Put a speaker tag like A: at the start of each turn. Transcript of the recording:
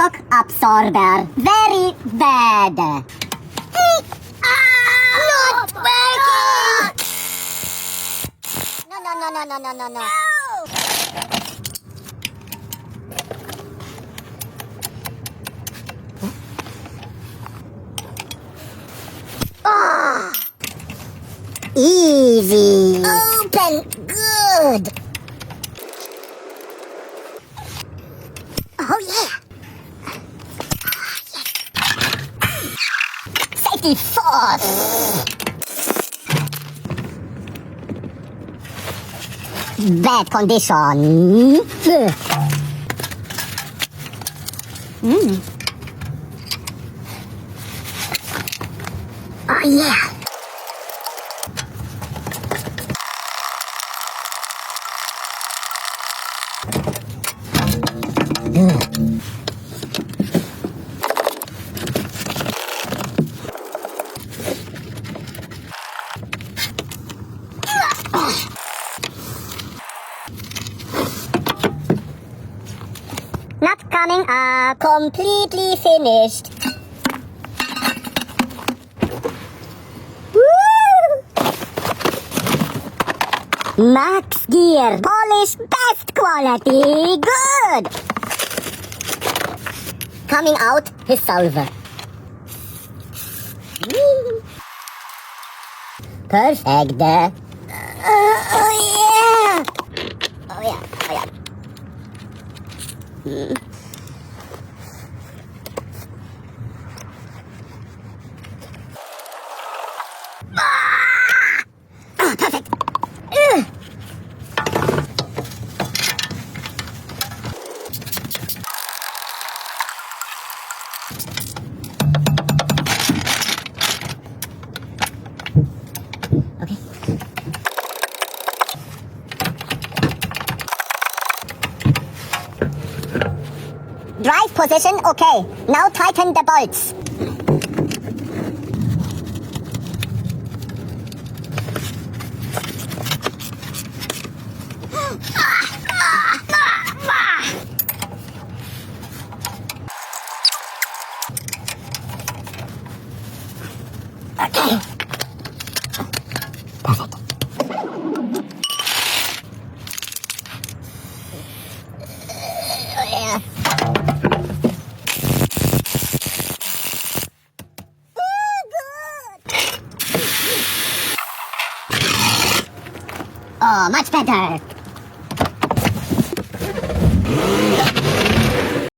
A: shock absorber. Very bad.
B: Not working!
A: No. Easy.
B: Open. Good.
A: Oh, yeah. Safety force. Bad condition. Oh, yeah. Not coming up. Completely finished. Woo! Max gear. Polish best quality. Good. Coming out his solver. Perfect. Oh yeah. Perfect. Okay. Drive position okay. Now tighten the bolts. Okay. Perfect. Oh, yeah. Oh, much better.